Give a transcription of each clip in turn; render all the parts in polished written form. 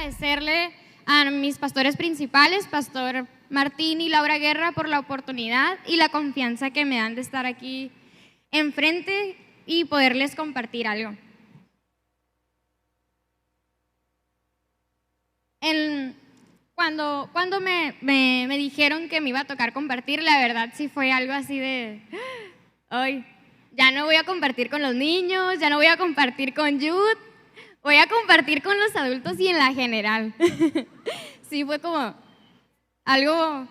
agradecerle a mis pastores principales, Pastor Martín y Laura Guerra, por la oportunidad y la confianza que me dan de estar aquí enfrente y poderles compartir algo. Cuando me dijeron que me iba a tocar compartir, la verdad sí fue algo así de, ay, ya no voy a compartir con los niños, ya no voy a compartir con Youth, voy a compartir con los adultos y en la general. Sí, fue como algo,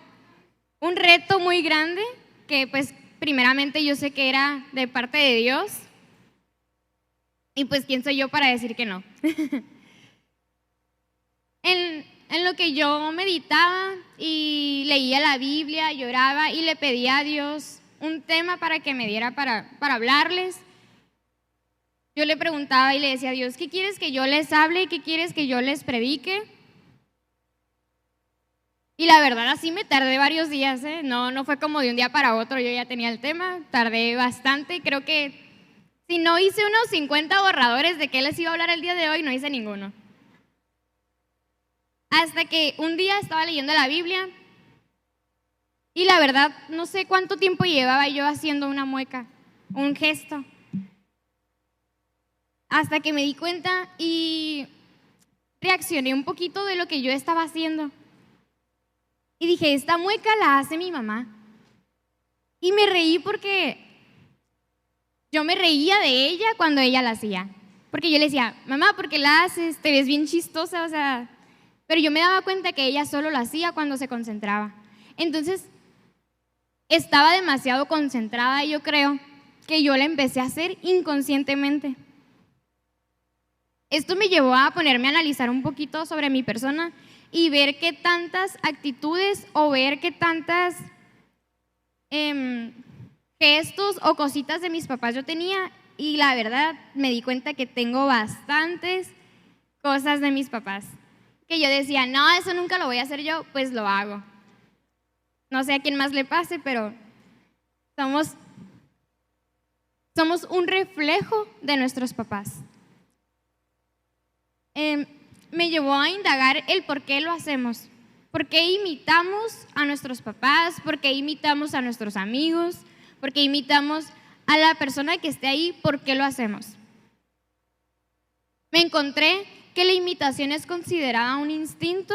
un reto muy grande que pues primeramente yo sé que era de parte de Dios y pues quién soy yo para decir que no. En lo que yo meditaba y leía la Biblia, lloraba y le pedía a Dios un tema para que me diera para hablarles. Yo le preguntaba y le decía a Dios, ¿qué quieres que yo les hable? ¿Qué quieres que yo les predique? Y la verdad así me tardé varios días, ¿eh? No fue como de un día para otro, yo ya tenía el tema, tardé bastante. Creo que si no hice unos 50 borradores de qué les iba a hablar el día de hoy, no hice ninguno. Hasta que un día estaba leyendo la Biblia y la verdad no sé cuánto tiempo llevaba yo haciendo una mueca, un gesto. Hasta que me di cuenta y reaccioné un poquito de lo que yo estaba haciendo. Y dije, esta mueca la hace mi mamá. Y me reí porque yo me reía de ella cuando ella la hacía. Porque yo le decía, mamá, ¿por qué la haces? Te ves bien chistosa, o sea. Pero yo me daba cuenta que ella solo lo hacía cuando se concentraba. Entonces, estaba demasiado concentrada y yo creo que yo la empecé a hacer inconscientemente. Esto me llevó a ponerme a analizar un poquito sobre mi persona y ver qué tantas actitudes o ver qué tantas gestos o cositas de mis papás yo tenía, y la verdad me di cuenta que tengo bastantes cosas de mis papás que yo decía, no, eso nunca lo voy a hacer yo, pues lo hago. No sé a quién más le pase, pero somos un reflejo de nuestros papás. Me llevó a indagar el por qué lo hacemos. ¿Por qué imitamos a nuestros papás? ¿Por qué imitamos a nuestros amigos? ¿Por qué imitamos a la persona que esté ahí? ¿Por qué lo hacemos? Me encontré que la imitación es considerada un instinto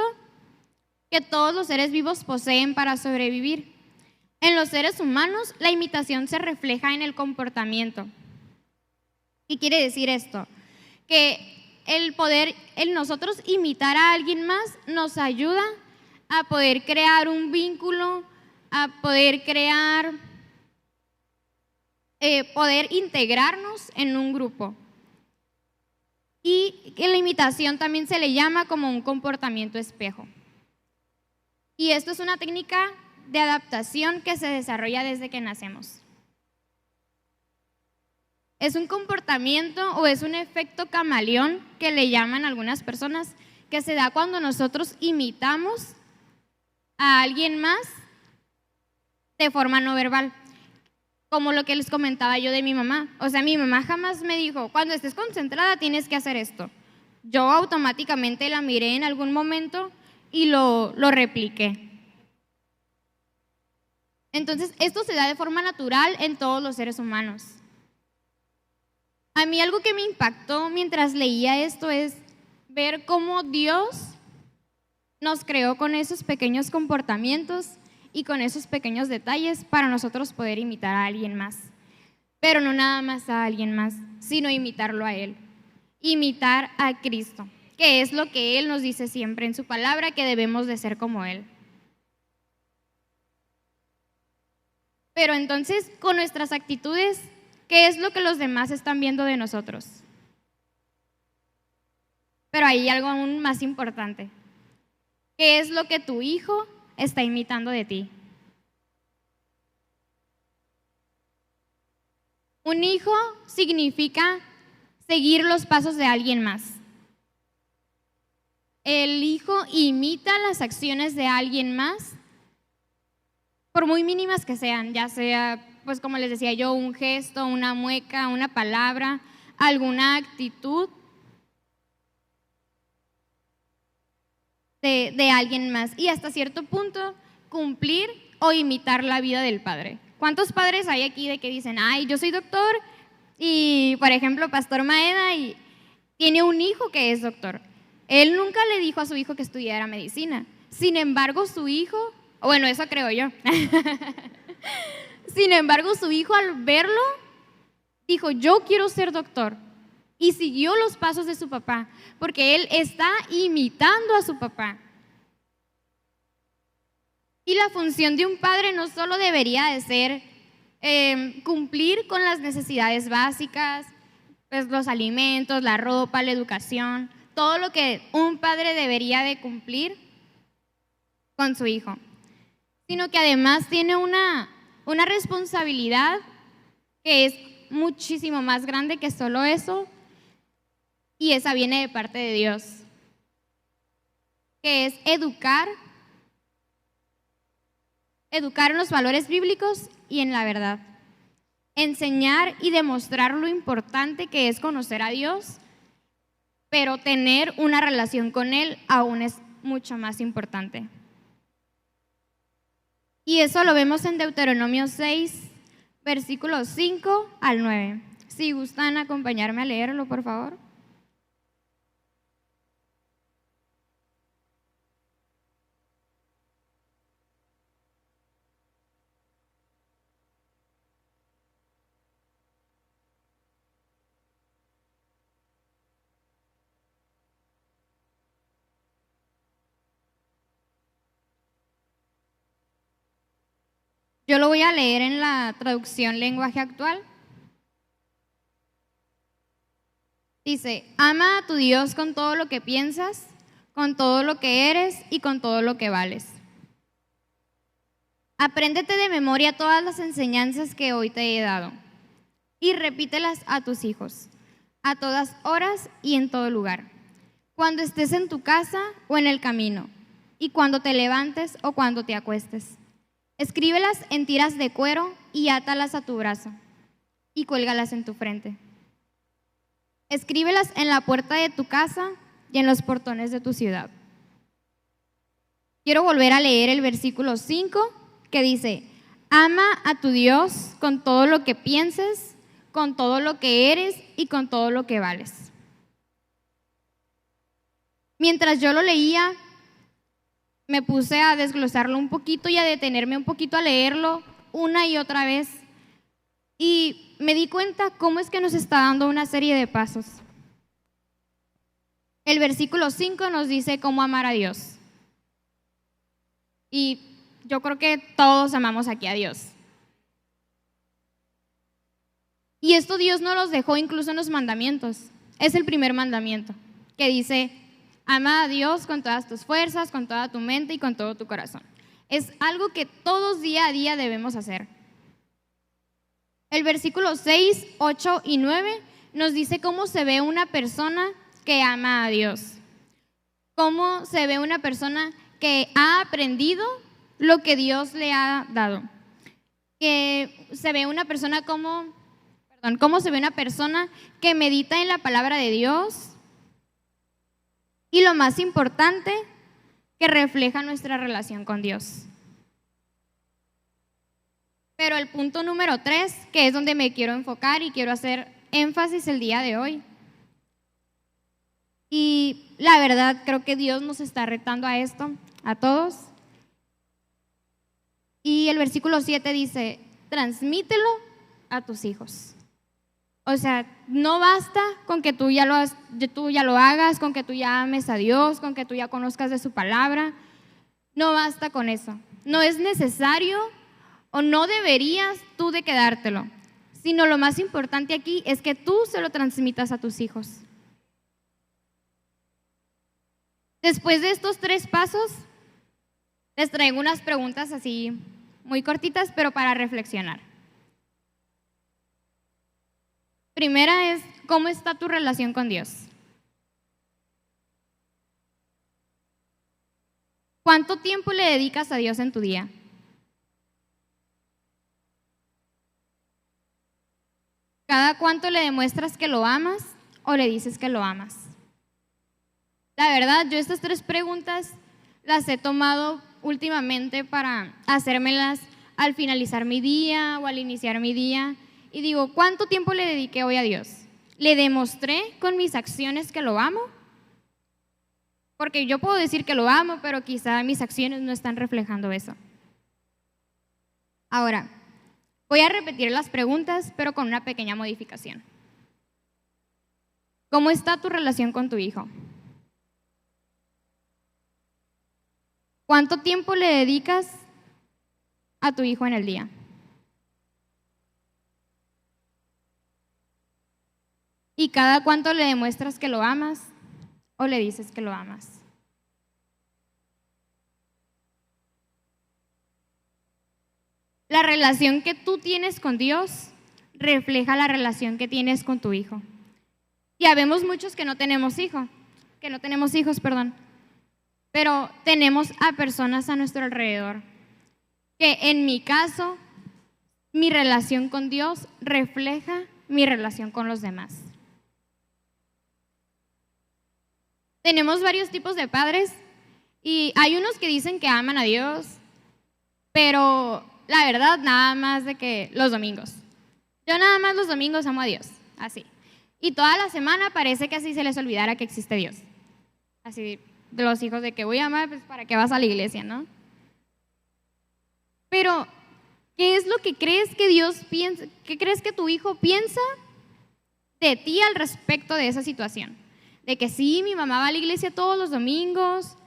que todos los seres vivos poseen para sobrevivir. En los seres humanos, la imitación se refleja en el comportamiento. ¿Qué quiere decir esto? Que el nosotros imitar a alguien más nos ayuda a poder crear un vínculo, a poder crear, poder integrarnos en un grupo. Y en la imitación también se le llama como un comportamiento espejo. Y esto es una técnica de adaptación que se desarrolla desde que nacemos. Es un comportamiento o es un efecto camaleón que le llaman algunas personas, que se da cuando nosotros imitamos a alguien más de forma no verbal, como lo que les comentaba yo de mi mamá. O sea, mi mamá jamás me dijo, cuando estés concentrada tienes que hacer esto. Yo automáticamente la miré en algún momento y lo repliqué. Entonces, esto se da de forma natural en todos los seres humanos. A mí algo que me impactó mientras leía esto es ver cómo Dios nos creó con esos pequeños comportamientos y con esos pequeños detalles para nosotros poder imitar a alguien más. Pero no nada más a alguien más, sino imitarlo a Él. Imitar a Cristo, que es lo que Él nos dice siempre en su palabra, que debemos de ser como Él. Pero entonces, con nuestras actitudes, ¿qué es lo que los demás están viendo de nosotros? Pero hay algo aún más importante. ¿Qué es lo que tu hijo está imitando de ti? Un hijo significa seguir los pasos de alguien más. El hijo imita las acciones de alguien más, por muy mínimas que sean, ya sea, pues como les decía yo, un gesto, una mueca, una palabra, alguna actitud. de alguien más y hasta cierto punto cumplir o imitar la vida del padre. ¿Cuántos padres hay aquí de que dicen, ay, yo soy doctor y, por ejemplo, Pastor Maeda y tiene un hijo que es doctor? Él nunca le dijo a su hijo que estudiara medicina. Sin embargo, su hijo, bueno, eso creo yo. Sin embargo, su hijo al verlo dijo, yo quiero ser doctor. Y siguió los pasos de su papá, porque él está imitando a su papá. Y la función de un padre no solo debería de ser cumplir con las necesidades básicas, pues los alimentos, la ropa, la educación, todo lo que un padre debería de cumplir con su hijo, sino que además tiene una responsabilidad que es muchísimo más grande que solo eso, y esa viene de parte de Dios, que es educar en los valores bíblicos y en la verdad. Enseñar y demostrar lo importante que es conocer a Dios, pero tener una relación con Él aún es mucho más importante. Y eso lo vemos en Deuteronomio 6, versículos 5 al 9. Si gustan acompañarme a leerlo, por favor. Yo lo voy a leer en la traducción lenguaje actual. Dice, ama a tu Dios con todo lo que piensas, con todo lo que eres y con todo lo que vales. Apréndete de memoria todas las enseñanzas que hoy te he dado y repítelas a tus hijos, a todas horas y en todo lugar, cuando estés en tu casa o en el camino, y cuando te levantes o cuando te acuestes. Escríbelas en tiras de cuero y átalas a tu brazo y cuélgalas en tu frente. Escríbelas en la puerta de tu casa y en los portones de tu ciudad. Quiero volver a leer el versículo 5 que dice, ama a tu Dios con todo lo que pienses, con todo lo que eres y con todo lo que vales. Mientras yo lo leía, me puse a desglosarlo un poquito y a detenerme un poquito a leerlo una y otra vez. Y me di cuenta cómo es que nos está dando una serie de pasos. El versículo 5 nos dice cómo amar a Dios. Y yo creo que todos amamos aquí a Dios. Y esto Dios nos los dejó incluso en los mandamientos. Es el primer mandamiento, que dice, ama a Dios con todas tus fuerzas, con toda tu mente y con todo tu corazón. Es algo que todos día a día debemos hacer. El versículo 6, 8 y 9 nos dice cómo se ve una persona que ama a Dios. Cómo se ve una persona que ha aprendido lo que Dios le ha dado. Que se ve una persona cómo se ve una persona que medita en la palabra de Dios. Y lo más importante, que refleja nuestra relación con Dios. Pero el punto número 3, que es donde me quiero enfocar y quiero hacer énfasis el día de hoy. Y la verdad, creo que Dios nos está retando a esto, a todos. Y el versículo 7 dice, transmítelo a tus hijos. O sea, no basta con que tú ya lo hagas, con que tú ya ames a Dios, con que tú ya conozcas de su palabra. No basta con eso. No es necesario o no deberías tú de quedártelo, sino lo más importante aquí es que tú se lo transmitas a tus hijos. Después de estos 3 pasos, les traigo unas preguntas así muy cortitas, pero para reflexionar. Primera es, ¿cómo está tu relación con Dios? ¿Cuánto tiempo le dedicas a Dios en tu día? ¿Cada cuánto le demuestras que lo amas o le dices que lo amas? La verdad, yo estas 3 preguntas las he tomado últimamente para hacérmelas al finalizar mi día o al iniciar mi día. Y digo, ¿cuánto tiempo le dediqué hoy a Dios? ¿Le demostré con mis acciones que lo amo? Porque yo puedo decir que lo amo, pero quizá mis acciones no están reflejando eso. Ahora, voy a repetir las preguntas, pero con una pequeña modificación. ¿Cómo está tu relación con tu hijo? ¿Cuánto tiempo le dedicas a tu hijo en el día? ¿Y cada cuánto le demuestras que lo amas o le dices que lo amas? La relación que tú tienes con Dios refleja la relación que tienes con tu hijo. Y habemos muchos que no tenemos hijos, pero tenemos a personas a nuestro alrededor que en mi caso, mi relación con Dios refleja mi relación con los demás. Tenemos varios tipos de padres y hay unos que dicen que aman a Dios, pero la verdad nada más de que los domingos. Yo nada más los domingos amo a Dios, así. Y toda la semana parece que así se les olvidara que existe Dios. Así de los hijos de que voy a amar, pues para qué vas a la iglesia, ¿no? Pero, ¿qué es lo que crees que Dios piensa? ¿Qué crees que tu hijo piensa de ti al respecto de esa situación? De que sí, mi mamá va a la iglesia todos los domingos,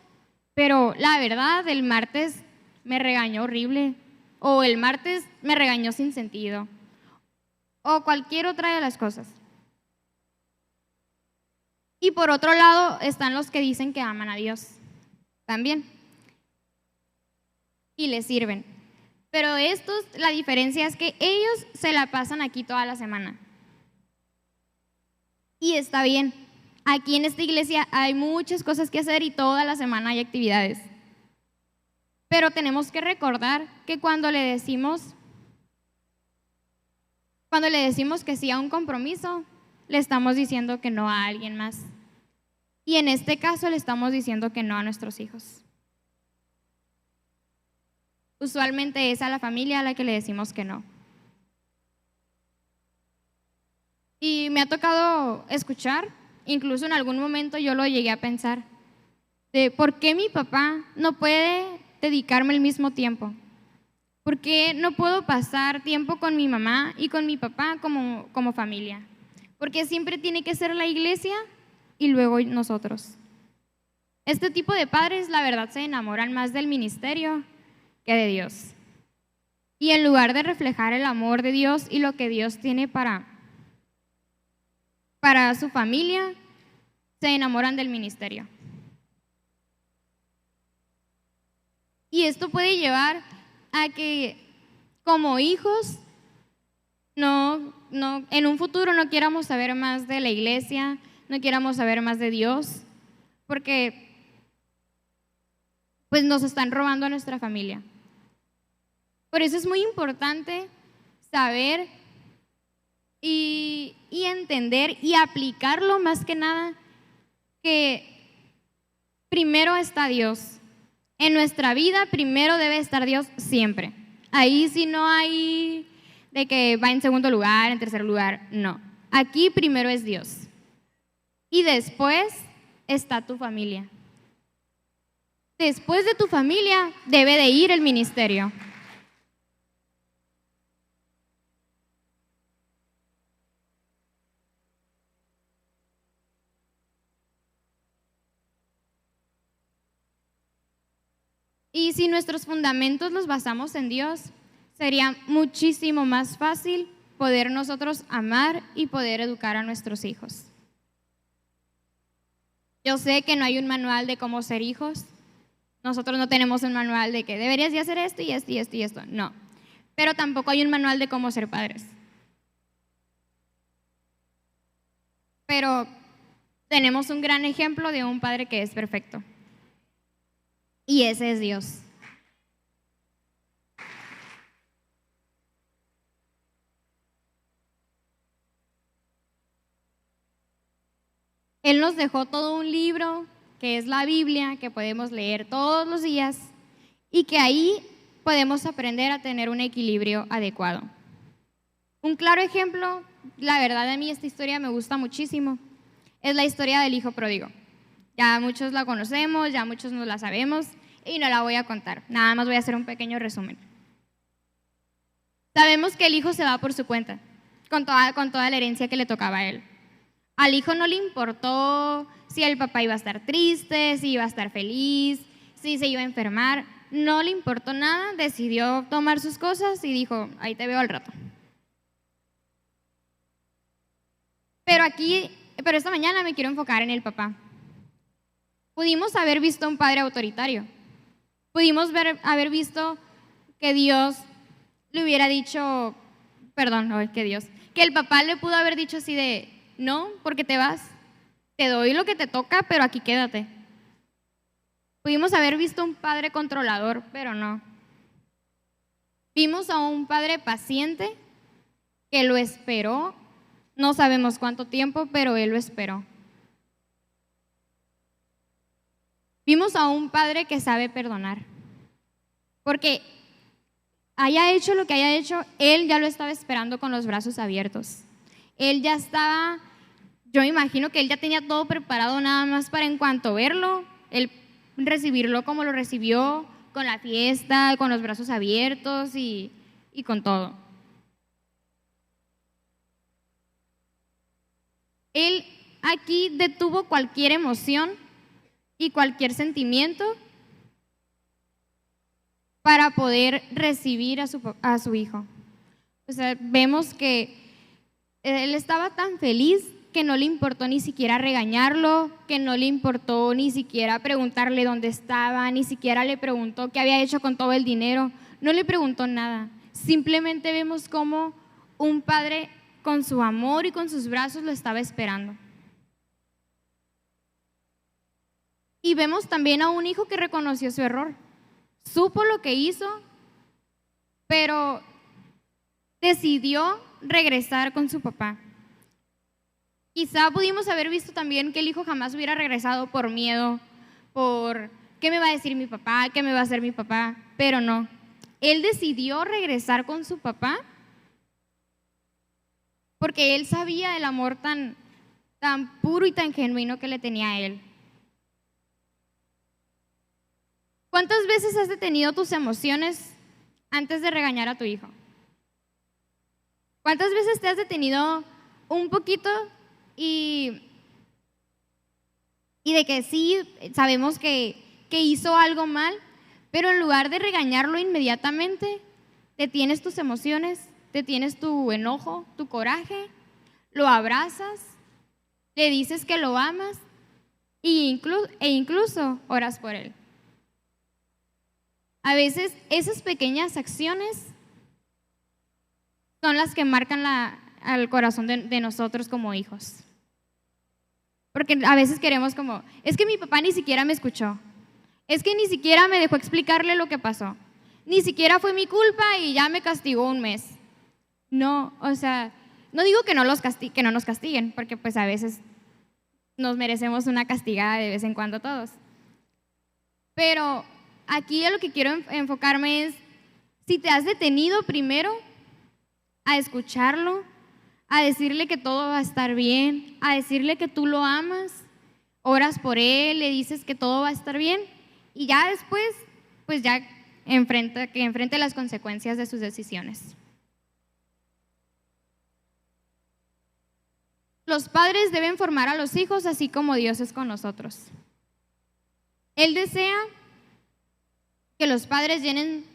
pero la verdad, el martes me regañó horrible, o el martes me regañó sin sentido, o cualquier otra de las cosas. Y por otro lado están los que dicen que aman a Dios también y le sirven. Pero estos, la diferencia es que ellos se la pasan aquí toda la semana. Y está bien. Aquí en esta iglesia hay muchas cosas que hacer y toda la semana hay actividades. Pero tenemos que recordar que cuando le decimos que sí a un compromiso, le estamos diciendo que no a alguien más. Y en este caso le estamos diciendo que no a nuestros hijos. Usualmente es a la familia a la que le decimos que no. Y me ha tocado escuchar, incluso en algún momento yo lo llegué a pensar, de por qué mi papá no puede dedicarme el mismo tiempo. ¿Por qué no puedo pasar tiempo con mi mamá y con mi papá como familia? Porque siempre tiene que ser la iglesia y luego nosotros. Este tipo de padres, la verdad, se enamoran más del ministerio que de Dios. Y en lugar de reflejar el amor de Dios y lo que Dios tiene para su familia, se enamoran del ministerio. Y esto puede llevar a que como hijos en un futuro no queramos saber más de la iglesia, no queramos saber más de Dios, porque pues nos están robando a nuestra familia. Por eso es muy importante saber y entender y aplicarlo más que nada, que primero está Dios. En nuestra vida primero debe estar Dios siempre. Ahí sí no hay de que va en segundo lugar, en tercer lugar, no. Aquí primero es Dios. Y después está tu familia. Después de tu familia debe de ir el ministerio. Y si nuestros fundamentos los basamos en Dios, sería muchísimo más fácil poder nosotros amar y poder educar a nuestros hijos. Yo sé que no hay un manual de cómo ser hijos. Nosotros no tenemos un manual de que deberías de hacer esto y esto y esto y esto. No. Pero tampoco hay un manual de cómo ser padres. Pero tenemos un gran ejemplo de un padre que es perfecto. Y ese es Dios. Él nos dejó todo un libro que es la Biblia, que podemos leer todos los días y que ahí podemos aprender a tener un equilibrio adecuado. Un claro ejemplo, la verdad a mí esta historia me gusta muchísimo, es la historia del hijo pródigo. Ya muchos la conocemos, ya muchos nos la sabemos y no la voy a contar, nada más voy a hacer un pequeño resumen. Sabemos que el hijo se va por su cuenta, con toda la herencia que le tocaba a él. Al hijo no le importó si el papá iba a estar triste, si iba a estar feliz, si se iba a enfermar, no le importó nada, decidió tomar sus cosas y dijo, ahí te veo al rato. Pero esta mañana me quiero enfocar en el papá. Pudimos haber visto a un padre autoritario. Pudimos haber visto que Dios le hubiera dicho, que el papá le pudo haber dicho así de, no, porque te vas, te doy lo que te toca, pero aquí quédate. Pudimos haber visto un padre controlador, pero no. Vimos a un padre paciente que lo esperó, no sabemos cuánto tiempo, pero él lo esperó. Vimos a un padre que sabe perdonar, porque haya hecho lo que haya hecho, él ya lo estaba esperando con los brazos abiertos. Él ya estaba, yo imagino que él ya tenía todo preparado nada más para en cuanto verlo, él recibirlo como lo recibió, con la fiesta, con los brazos abiertos y con todo. Él aquí detuvo cualquier emoción y cualquier sentimiento para poder recibir a su hijo. O sea, vemos que él estaba tan feliz que no le importó ni siquiera regañarlo, que no le importó ni siquiera preguntarle dónde estaba, ni siquiera le preguntó qué había hecho con todo el dinero, no le preguntó nada. Simplemente vemos cómo un padre con su amor y con sus brazos lo estaba esperando. Y vemos también a un hijo que reconoció su error, supo lo que hizo, pero decidió regresar con su papá. Quizá pudimos haber visto también que el hijo jamás hubiera regresado por miedo, por ¿qué me va a decir mi papá? ¿Qué me va a hacer mi papá? Pero no, él decidió regresar con su papá porque él sabía el amor tan puro y tan genuino que le tenía a él. ¿Cuántas veces has detenido tus emociones antes de regañar a tu hijo? ¿Cuántas veces te has detenido un poquito y de que sí, sabemos que hizo algo mal, pero en lugar de regañarlo inmediatamente, detienes tus emociones, detienes tu enojo, tu coraje, lo abrazas, le dices que lo amas e incluso oras por él? A veces esas pequeñas acciones son las que marcan al corazón de nosotros como hijos. Porque a veces queremos como, es que mi papá ni siquiera me escuchó, es que ni siquiera me dejó explicarle lo que pasó, ni siquiera fue mi culpa y ya me castigó un mes. No, o sea, no digo que no nos castiguen, porque pues a veces nos merecemos una castigada de vez en cuando todos. Pero aquí a lo que quiero enfocarme es, si te has detenido primero a escucharlo, a decirle que todo va a estar bien, a decirle que tú lo amas, oras por él, le dices que todo va a estar bien y ya después, pues ya que enfrente las consecuencias de sus decisiones. Los padres deben formar a los hijos así como Dios es con nosotros. Él desea que los padres llenen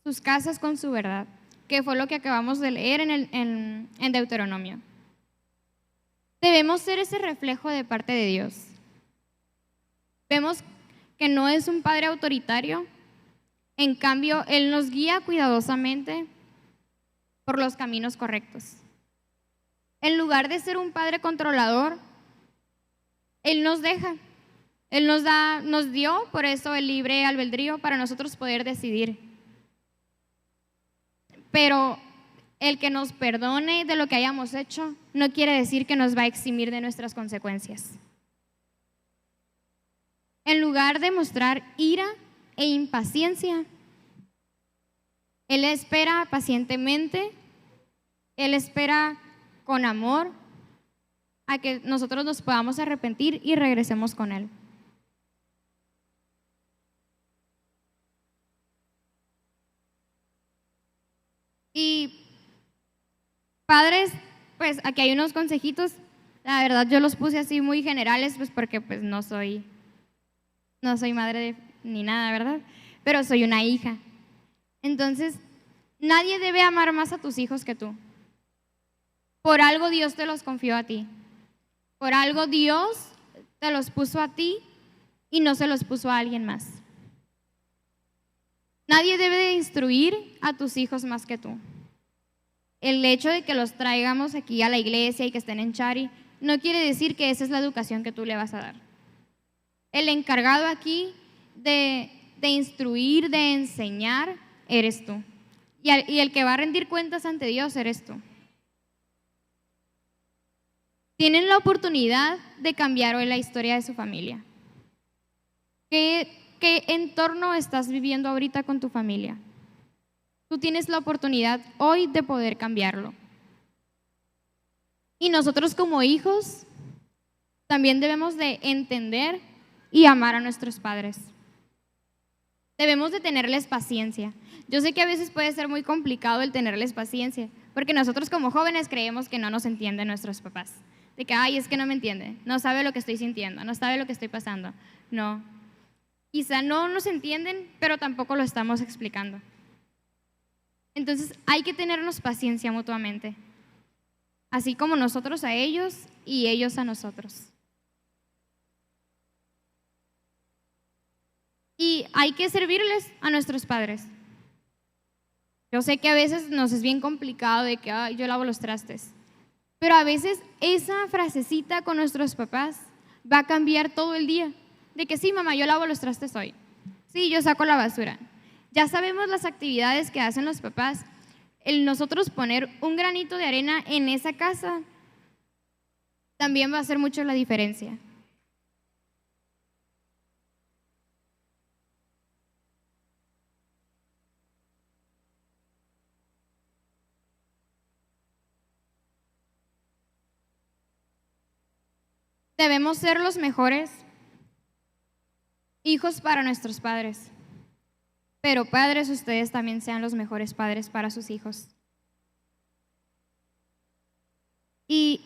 sus casas con su verdad, que fue lo que acabamos de leer en Deuteronomio. Debemos ser ese reflejo de parte de Dios. Vemos que no es un padre autoritario, en cambio, Él nos guía cuidadosamente por los caminos correctos. En lugar de ser un padre controlador, Él nos deja. Él nos dio por eso el libre albedrío para nosotros poder decidir. Pero el que nos perdone de lo que hayamos hecho no quiere decir que nos va a eximir de nuestras consecuencias. En lugar de mostrar ira e impaciencia, Él espera pacientemente, Él espera con amor a que nosotros nos podamos arrepentir y regresemos con Él. Y padres, pues aquí hay unos consejitos. La verdad yo los puse así muy generales, pues porque pues no soy madre ni nada, ¿verdad? Pero soy una hija. Entonces, nadie debe amar más a tus hijos que tú. Por algo Dios te los confió a ti. Por algo Dios te los puso a ti y no se los puso a alguien más. Nadie debe de instruir a tus hijos más que tú. El hecho de que los traigamos aquí a la iglesia y que estén en Chari no quiere decir que esa es la educación que tú le vas a dar. El encargado aquí de instruir, de enseñar, eres tú. Y el que va a rendir cuentas ante Dios eres tú. Tienen la oportunidad de cambiar hoy la historia de su familia. ¿Qué entorno estás viviendo ahorita con tu familia? Tú tienes la oportunidad hoy de poder cambiarlo. Y nosotros como hijos también debemos de entender y amar a nuestros padres. Debemos de tenerles paciencia. Yo sé que a veces puede ser muy complicado el tenerles paciencia, porque nosotros como jóvenes creemos que no nos entienden nuestros papás. De que, ay, es que no me entiende, no sabe lo que estoy sintiendo, no sabe lo que estoy pasando. No. Quizá no nos entienden, pero tampoco lo estamos explicando. Entonces hay que tenernos paciencia mutuamente, así como nosotros a ellos y ellos a nosotros. Y hay que servirles a nuestros padres. Yo sé que a veces nos es bien complicado de que yo lavo los trastes, pero a veces esa frasecita con nuestros papás va a cambiar todo el día. De que sí, mamá, yo lavo los trastes hoy. Sí, yo saco la basura. Ya sabemos las actividades que hacen los papás. El nosotros poner un granito de arena en esa casa también va a hacer mucho la diferencia. Debemos ser los mejores hijos para nuestros padres. Pero padres, ustedes también sean los mejores padres para sus hijos. Y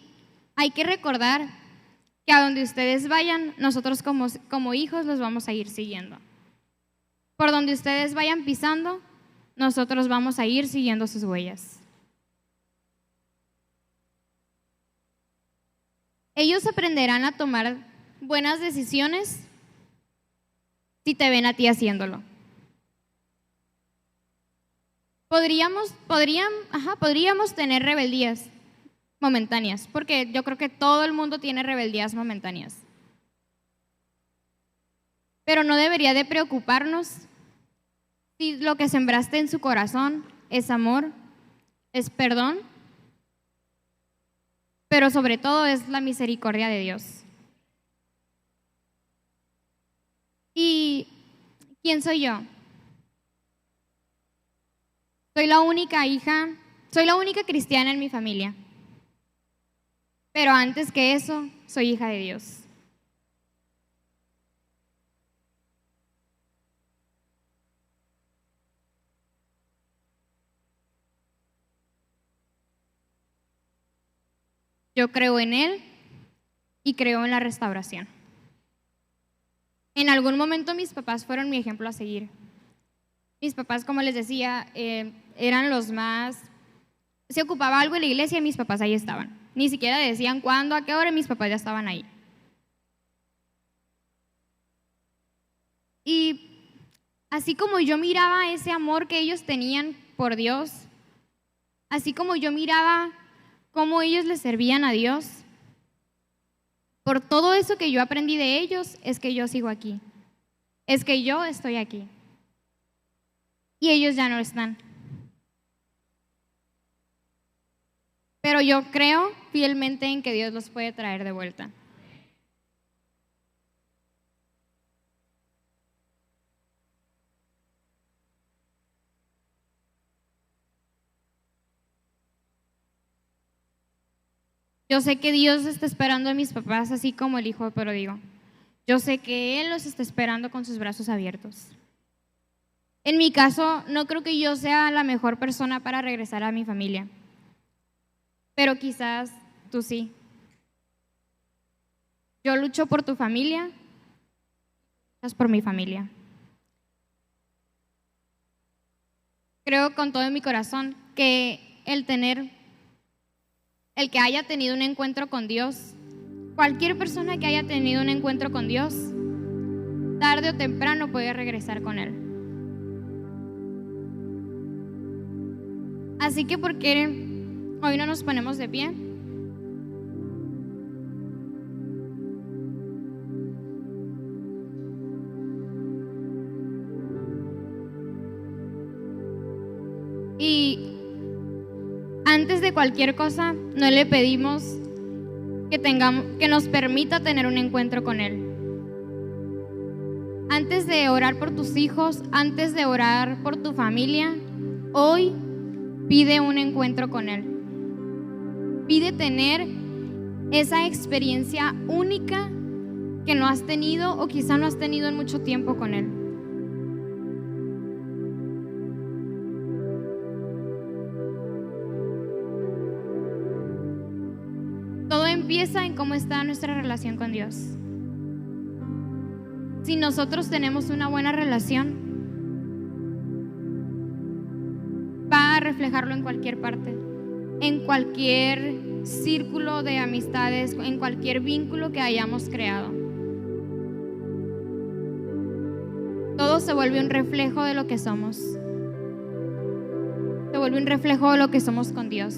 hay que recordar que a donde ustedes vayan, nosotros como hijos los vamos a ir siguiendo. Por donde ustedes vayan pisando, nosotros vamos a ir siguiendo sus huellas. Ellos aprenderán a tomar buenas decisiones si te ven a ti haciéndolo. Podríamos tener rebeldías momentáneas, porque yo creo que todo el mundo tiene rebeldías momentáneas. Pero no debería de preocuparnos si lo que sembraste en su corazón es amor, es perdón, pero sobre todo es la misericordia de Dios. ¿Y quién soy yo? Soy la única hija, soy la única cristiana en mi familia. Pero antes que eso, soy hija de Dios. Yo creo en Él y creo en la restauración. En algún momento mis papás fueron mi ejemplo a seguir. Mis papás, como les decía, eran los más... Se ocupaba algo en la iglesia y mis papás ahí estaban. Ni siquiera decían cuándo, a qué hora, mis papás ya estaban ahí. Y así como yo miraba ese amor que ellos tenían por Dios, así como yo miraba cómo ellos le servían a Dios, por todo eso que yo aprendí de ellos, es que yo sigo aquí. Es que yo estoy aquí. Y ellos ya no están. Pero yo creo fielmente en que Dios los puede traer de vuelta. Yo sé que Dios está esperando a mis papás así como el hijo pródigo. Yo sé que Él los está esperando con sus brazos abiertos. En mi caso, no creo que yo sea la mejor persona para regresar a mi familia, pero quizás tú sí. Yo lucho por tu familia, luchas por mi familia. Creo con todo mi corazón que el que haya tenido un encuentro con Dios, cualquier persona que haya tenido un encuentro con Dios, tarde o temprano puede regresar con Él. Así que, ¿por qué hoy no nos ponemos de pie? Y antes de cualquier cosa, no le pedimos que nos permita tener un encuentro con Él. Antes de orar por tus hijos, antes de orar por tu familia, hoy pide un encuentro con Él. Pide tener esa experiencia única que no has tenido o quizá no has tenido en mucho tiempo con Él. Todo empieza en cómo está nuestra relación con Dios. Si nosotros tenemos una buena relación, va a reflejarlo en cualquier parte, en cualquier círculo de amistades, en cualquier vínculo que hayamos creado. Todo se vuelve un reflejo de lo que somos. Se vuelve un reflejo de lo que somos con Dios.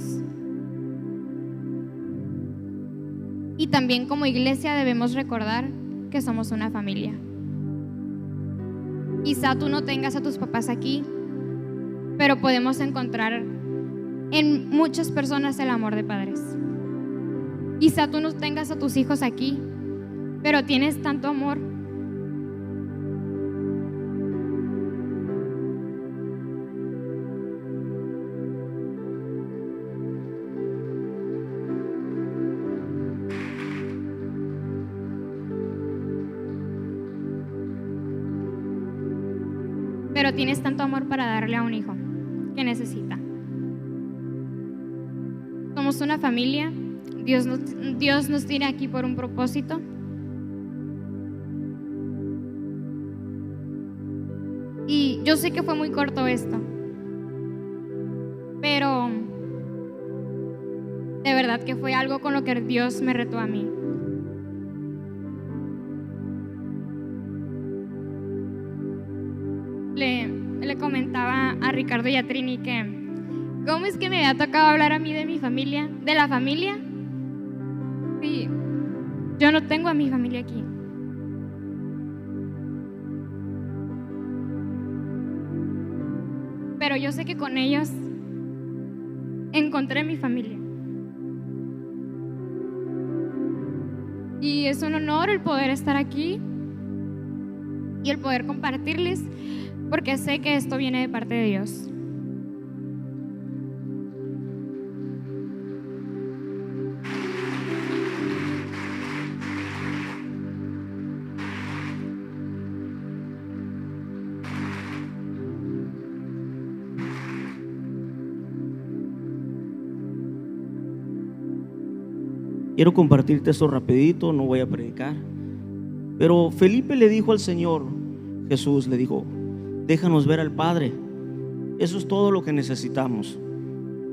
Y también como iglesia debemos recordar que somos una familia. Quizá tú no tengas a tus papás aquí, pero podemos encontrar en muchas personas el amor de padres. Quizá tú no tengas a tus hijos aquí, pero tienes tanto amor. Pero tienes tanto amor para darle a un hijo que necesita. Somos una familia. Dios nos tiene aquí por un propósito. Y yo sé que fue muy corto esto, pero de verdad que fue algo con lo que Dios me retó a mí. Le comentaba a Ricardo y a Trini que ¿cómo es que me había tocado hablar a mí de mi familia, de la familia? Sí, yo no tengo a mi familia aquí. Pero yo sé que con ellos encontré mi familia. Y es un honor el poder estar aquí y el poder compartirles, porque sé que esto viene de parte de Dios. Quiero compartirte esto rapidito, no voy a predicar. Pero Felipe le dijo al Señor Jesús, le dijo: déjanos ver al Padre. Eso es todo lo que necesitamos.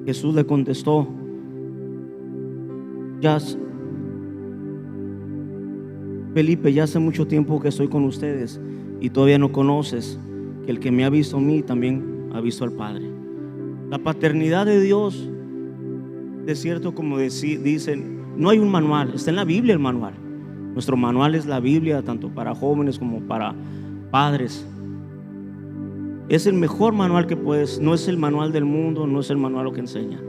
Jesús le contestó: Felipe, ya hace mucho tiempo que estoy con ustedes y todavía no conoces que el que me ha visto a mí también ha visto al Padre. La paternidad de Dios, de cierto, como dicen, no hay un manual, está en la Biblia el manual. Nuestro manual es la Biblia, tanto para jóvenes como para padres. Es el mejor manual que puedes. No es el manual del mundo, no es el manual lo que enseña,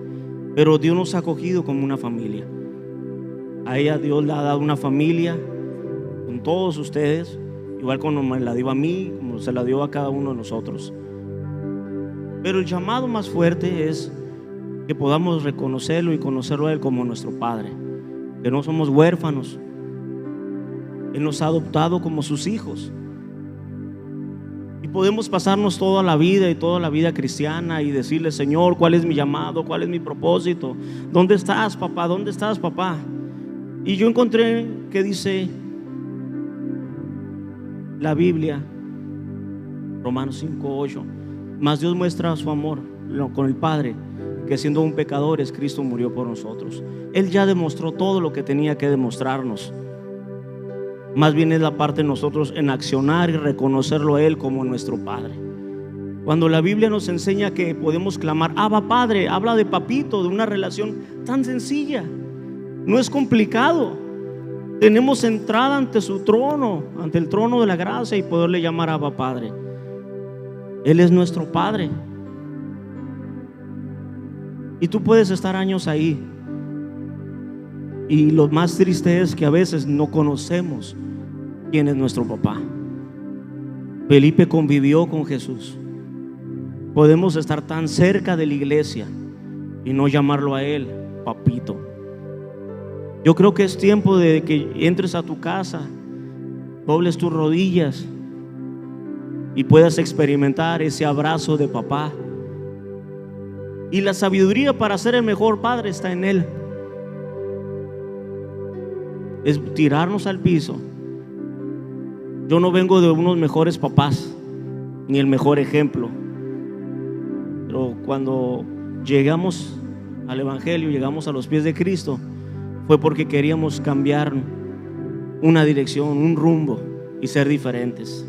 pero Dios nos ha acogido como una familia. A ella Dios le ha dado una familia con todos ustedes, igual como me la dio a mí, como se la dio a cada uno de nosotros. Pero el llamado más fuerte es que podamos reconocerlo y conocerlo a Él como nuestro Padre. que no somos huérfanos. Él nos ha adoptado como sus hijos. Y podemos pasarnos toda la vida y toda la vida cristiana y decirle: Señor, ¿cuál es mi llamado? ¿Cuál es mi propósito? ¿Dónde estás, papá? ¿Dónde estás, papá? Y yo encontré que dice la Biblia, Romanos 5:8, mas Dios muestra su amor con el Padre, que siendo aún pecadores, Cristo murió por nosotros. Él ya demostró todo lo que tenía que demostrarnos. Más bien es la parte de nosotros en accionar y reconocerlo a Él como nuestro Padre. Cuando la Biblia nos enseña que podemos clamar Abba Padre, habla de papito, de una relación tan sencilla. No es complicado. Tenemos entrada ante su trono, ante el trono de la gracia, y poderle llamar Abba Padre. Él es nuestro Padre. Y tú puedes estar años ahí, y lo más triste es que a veces no conocemos quién es nuestro papá. Felipe convivió con Jesús. Podemos estar tan cerca de la iglesia y no llamarlo a Él papito. Yo creo que es tiempo de que entres a tu casa, dobles tus rodillas y puedas experimentar ese abrazo de papá. Y la sabiduría para ser el mejor padre está en Él. Es tirarnos al piso. Yo no vengo de unos mejores papás, ni el mejor ejemplo, pero cuando llegamos al Evangelio, llegamos a los pies de Cristo, fue porque queríamos cambiar una dirección, un rumbo y ser diferentes.